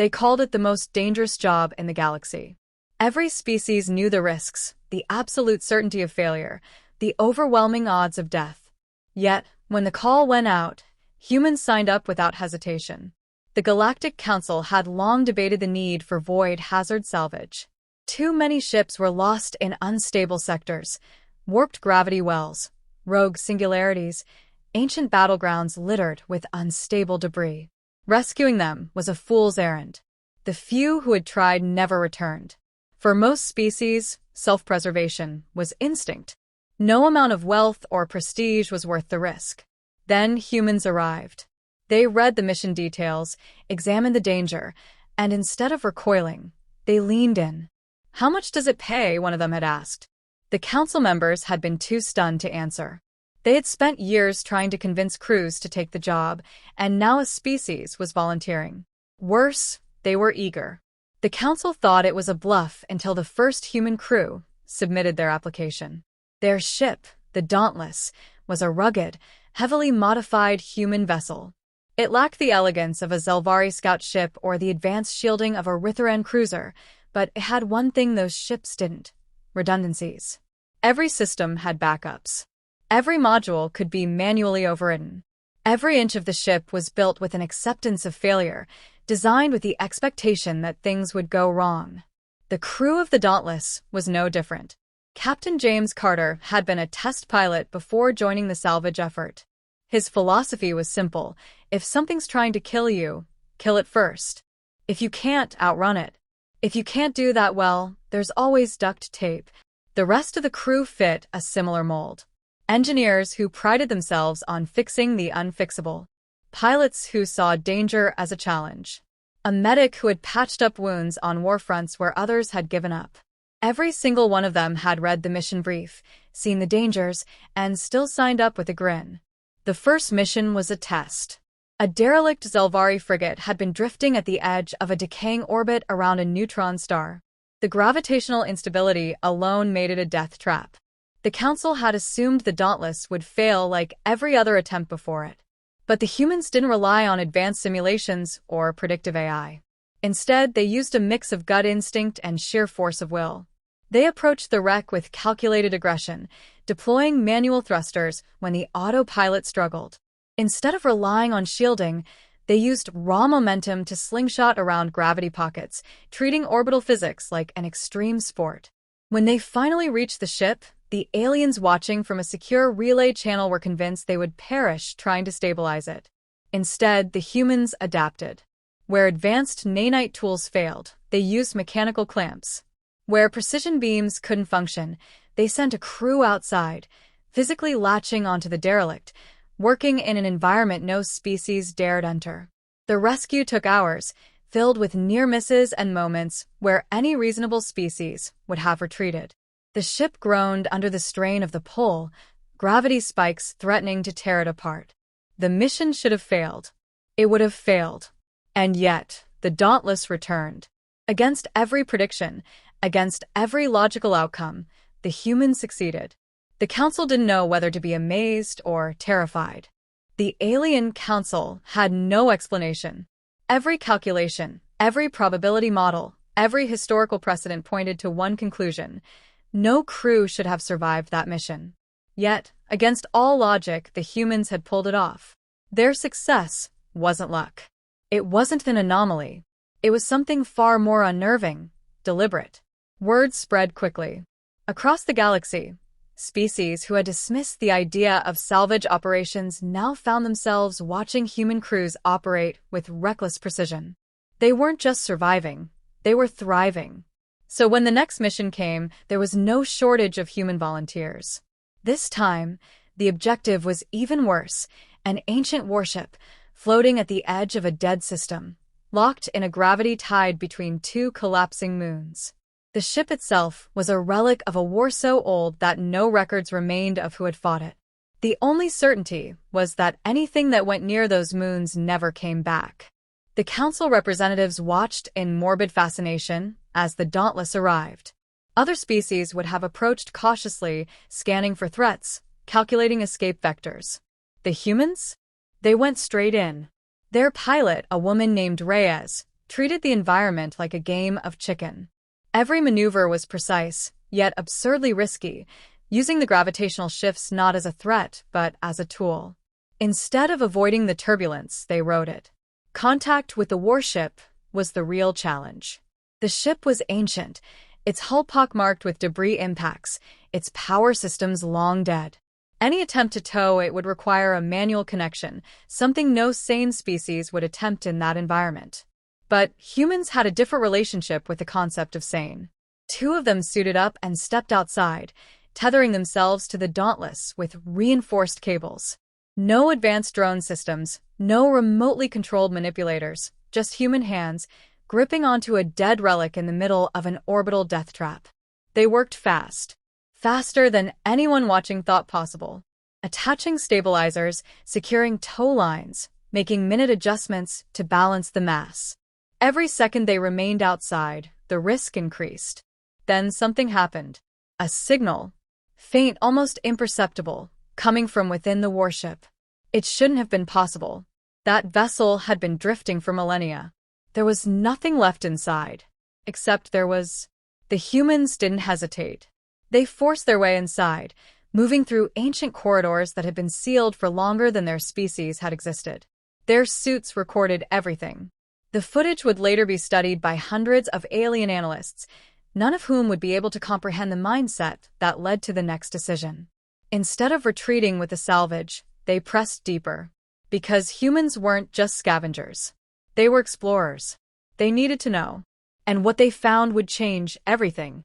They called it the most dangerous job in the galaxy. Every species knew the risks, the absolute certainty of failure, the overwhelming odds of death. Yet, when the call went out, humans signed up without hesitation. The Galactic Council had long debated the need for void hazard salvage. Too many ships were lost in unstable sectors, warped gravity wells, rogue singularities, ancient battlegrounds littered with unstable debris. Rescuing them was a fool's errand. The few who had tried never returned. For most species, self-preservation was instinct. No amount of wealth or prestige was worth the risk. Then humans arrived. They read the mission details, examined the danger, and instead of recoiling, they leaned in. "How much does it pay?" one of them had asked. The council members had been too stunned to answer. They had spent years trying to convince crews to take the job, and now a species was volunteering. Worse, they were eager. The council thought it was a bluff until the first human crew submitted their application. Their ship, the Dauntless, was a rugged, heavily modified human vessel. It lacked the elegance of a Zelvari scout ship or the advanced shielding of a Ritharan cruiser, but it had one thing those ships didn't: redundancies. Every system had backups. Every module could be manually overridden. Every inch of the ship was built with an acceptance of failure, designed with the expectation that things would go wrong. The crew of the Dauntless was no different. Captain James Carter had been a test pilot before joining the salvage effort. His philosophy was simple: if something's trying to kill you, kill it first. If you can't, outrun it. If you can't do that well, there's always duct tape. The rest of the crew fit a similar mold. Engineers who prided themselves on fixing the unfixable. Pilots who saw danger as a challenge. A medic who had patched up wounds on warfronts where others had given up. Every single one of them had read the mission brief, seen the dangers, and still signed up with a grin. The first mission was a test. A derelict Zelvari frigate had been drifting at the edge of a decaying orbit around a neutron star. The gravitational instability alone made it a death trap. The Council had assumed the Dauntless would fail like every other attempt before it. But the humans didn't rely on advanced simulations or predictive AI. Instead, they used a mix of gut instinct and sheer force of will. They approached the wreck with calculated aggression, deploying manual thrusters when the autopilot struggled. Instead of relying on shielding, they used raw momentum to slingshot around gravity pockets, treating orbital physics like an extreme sport. When they finally reached the ship, the aliens watching from a secure relay channel were convinced they would perish trying to stabilize it. Instead, the humans adapted. Where advanced nanite tools failed, they used mechanical clamps. Where precision beams couldn't function, they sent a crew outside, physically latching onto the derelict, working in an environment no species dared enter. The rescue took hours, filled with near misses and moments where any reasonable species would have retreated. The ship groaned under the strain of the pull, gravity spikes threatening to tear it apart. The mission should have failed. It would have failed. And yet, the Dauntless returned. Against every prediction, against every logical outcome, the humans succeeded. The Council didn't know whether to be amazed or terrified. The Alien Council had no explanation. Every calculation, every probability model, every historical precedent pointed to one conclusion: no crew should have survived that mission. Yet, against all logic, the humans had pulled it off. Their success wasn't luck. It wasn't an anomaly. It was something far more unnerving, deliberate. Word spread quickly. Across the galaxy, species who had dismissed the idea of salvage operations now found themselves watching human crews operate with reckless precision. They weren't just surviving, they were thriving. So when the next mission came, there was no shortage of human volunteers. This time, the objective was even worse: an ancient warship, floating at the edge of a dead system, locked in a gravity tied between two collapsing moons. The ship itself was a relic of a war so old that no records remained of who had fought it. The only certainty was that anything that went near those moons never came back. The Council representatives watched in morbid fascination as the Dauntless arrived. Other species would have approached cautiously, scanning for threats, calculating escape vectors. The humans? They went straight in. Their pilot, a woman named Reyes, treated the environment like a game of chicken. Every maneuver was precise, yet absurdly risky, using the gravitational shifts not as a threat, but as a tool. Instead of avoiding the turbulence, they rode it. Contact with the warship was the real challenge. The ship was ancient, its hull pockmarked with debris impacts, its power systems long dead. Any attempt to tow it would require a manual connection, something no sane species would attempt in that environment. But humans had a different relationship with the concept of sane. Two of them suited up and stepped outside, tethering themselves to the Dauntless with reinforced cables. No advanced drone systems, no remotely controlled manipulators, just human hands, gripping onto a dead relic in the middle of an orbital death trap. They worked fast. Faster than anyone watching thought possible. Attaching stabilizers, securing tow lines, making minute adjustments to balance the mass. Every second they remained outside, the risk increased. Then something happened. A signal. Faint, almost imperceptible, coming from within the warship. It shouldn't have been possible. That vessel had been drifting for millennia. There was nothing left inside. Except there was... The humans didn't hesitate. They forced their way inside, moving through ancient corridors that had been sealed for longer than their species had existed. Their suits recorded everything. The footage would later be studied by hundreds of alien analysts, none of whom would be able to comprehend the mindset that led to the next decision. Instead of retreating with the salvage, they pressed deeper. Because humans weren't just scavengers. They were explorers. They needed to know. And what they found would change everything.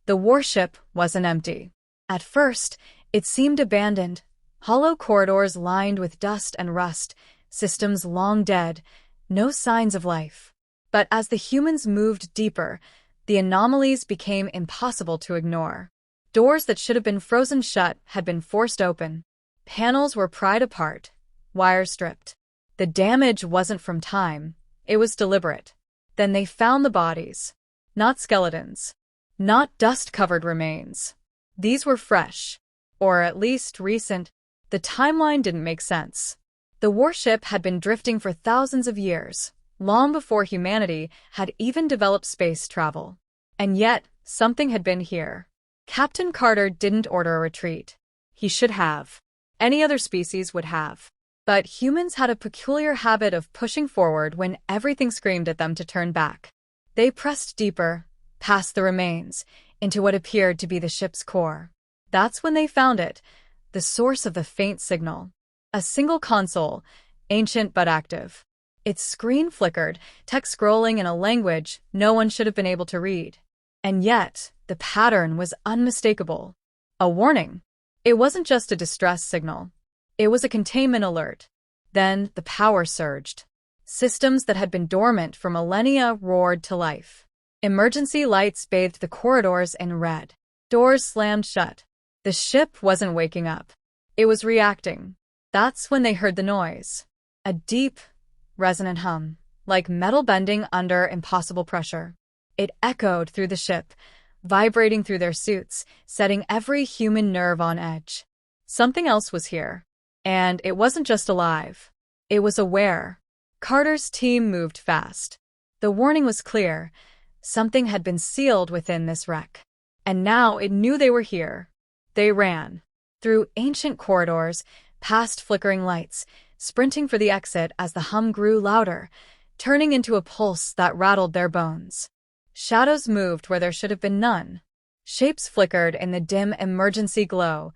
The warship wasn't empty. At first, it seemed abandoned. Hollow corridors lined with dust and rust, systems long dead, no signs of life. But as the humans moved deeper, the anomalies became impossible to ignore. Doors that should have been frozen shut had been forced open. Panels were pried apart, wires stripped. The damage wasn't from time, it was deliberate. Then they found the bodies. Not skeletons. Not dust-covered remains. These were fresh. Or at least recent. The timeline didn't make sense. The warship had been drifting for thousands of years, long before humanity had even developed space travel. And yet, something had been here. Captain Carter didn't order a retreat. He should have. Any other species would have. But humans had a peculiar habit of pushing forward when everything screamed at them to turn back. They pressed deeper, past the remains, into what appeared to be the ship's core. That's when they found it, the source of the faint signal. A single console, ancient but active. Its screen flickered, text scrolling in a language no one should have been able to read. And yet, the pattern was unmistakable. A warning. It wasn't just a distress signal. It was a containment alert. Then the power surged. Systems that had been dormant for millennia roared to life. Emergency lights bathed the corridors in red. Doors slammed shut. The ship wasn't waking up. It was reacting. That's when they heard the noise. A deep, resonant hum, like metal bending under impossible pressure. It echoed through the ship, vibrating through their suits, setting every human nerve on edge. Something else was here. And it wasn't just alive. It was aware. Carter's team moved fast. The warning was clear. Something had been sealed within this wreck. And now it knew they were here. They ran. Through ancient corridors, past flickering lights, sprinting for the exit as the hum grew louder, turning into a pulse that rattled their bones. Shadows moved where there should have been none. Shapes flickered in the dim emergency glow.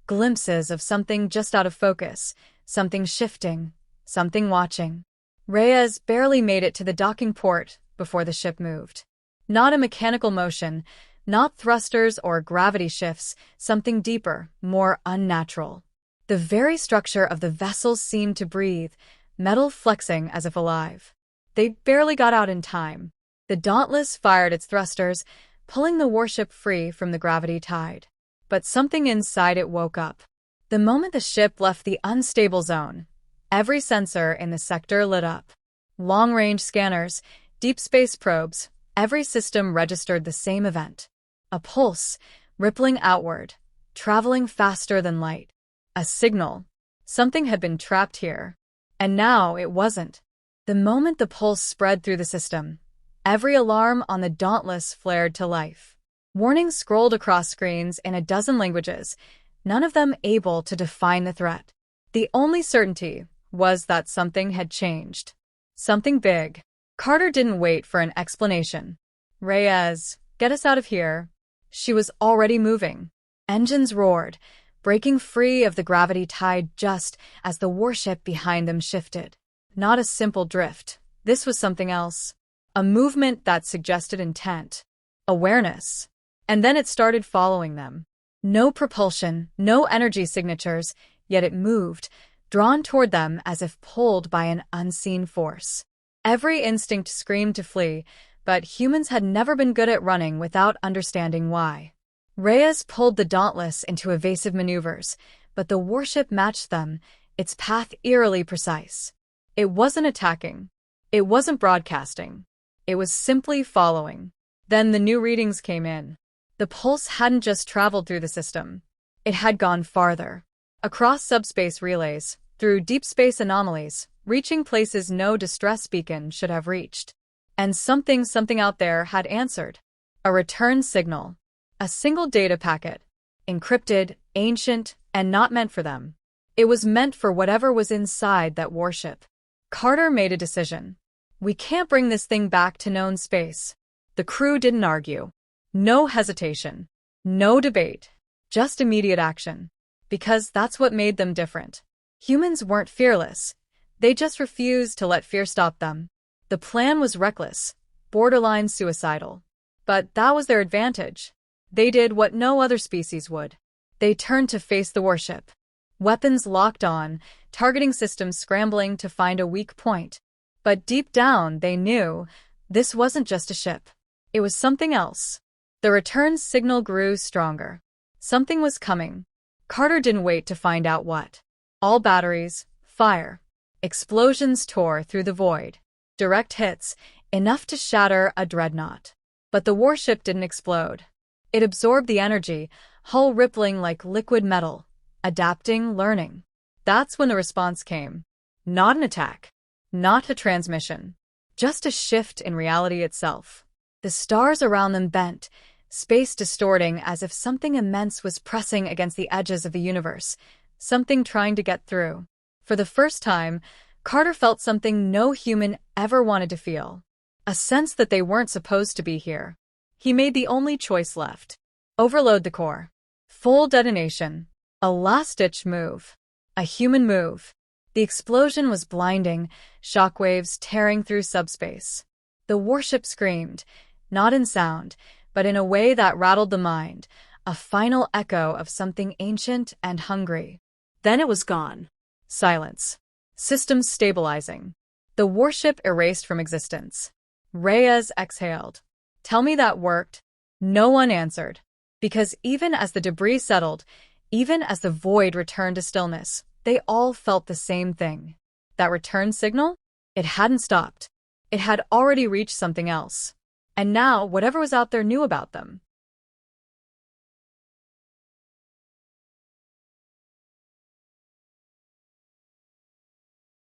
Glimpses of something just out of focus, something shifting, something watching. Reyes barely made it to the docking port before the ship moved. Not a mechanical motion, not thrusters or gravity shifts, something deeper, more unnatural. The very structure of the vessel seemed to breathe, metal flexing as if alive. They barely got out in time. The Dauntless fired its thrusters, pulling the warship free from the gravity tide. But something inside it woke up. The moment the ship left the unstable zone, every sensor in the sector lit up. Long-range scanners, deep space probes, every system registered the same event. A pulse, rippling outward, traveling faster than light. A signal. Something had been trapped here. And now it wasn't. The moment the pulse spread through the system, every alarm on the Dauntless flared to life. Warnings scrolled across screens in a dozen languages, none of them able to define the threat. The only certainty was that something had changed. Something big. Carter didn't wait for an explanation. Reyes, get us out of here. She was already moving. Engines roared, breaking free of the gravity tide just as the warship behind them shifted. Not a simple drift. This was something else. A movement that suggested intent. Awareness. And then it started following them. No propulsion, no energy signatures, yet it moved, drawn toward them as if pulled by an unseen force. Every instinct screamed to flee, but humans had never been good at running without understanding why. Reyes pulled the Dauntless into evasive maneuvers, but the warship matched them, its path eerily precise. It wasn't attacking. It wasn't broadcasting. It was simply following. Then the new readings came in. The pulse hadn't just traveled through the system. It had gone farther. Across subspace relays, through deep space anomalies, reaching places no distress beacon should have reached. And something out there had answered. A return signal. A single data packet. Encrypted, ancient, and not meant for them. It was meant for whatever was inside that warship. Carter made a decision. We can't bring this thing back to known space. The crew didn't argue. No hesitation. No debate. Just immediate action. Because that's what made them different. Humans weren't fearless. They just refused to let fear stop them. The plan was reckless, borderline suicidal. But that was their advantage. They did what no other species would. They turned to face the warship. Weapons locked on, targeting systems scrambling to find a weak point. But deep down, they knew this wasn't just a ship. It was something else. The return signal grew stronger. Something was coming. Carter didn't wait to find out what. All batteries, fire. Explosions tore through the void. Direct hits, enough to shatter a dreadnought. But the warship didn't explode. It absorbed the energy, hull rippling like liquid metal, adapting, learning. That's when the response came. Not an attack. Not a transmission. Just a shift in reality itself. The stars around them bent, space distorting as if something immense was pressing against the edges of the universe, something trying to get through. For the first time, Carter felt something no human ever wanted to feel. A sense that they weren't supposed to be here. He made the only choice left. Overload the core. Full detonation. A last-ditch move. A human move. The explosion was blinding, shockwaves tearing through subspace. The warship screamed, not in sound, but in a way that rattled the mind, a final echo of something ancient and hungry. Then it was gone. Silence. Systems stabilizing. The warship erased from existence. Reyes exhaled. Tell me that worked. No one answered. Because even as the debris settled, even as the void returned to stillness, they all felt the same thing. That return signal? It hadn't stopped. It had already reached something else. And now, whatever was out there knew about them.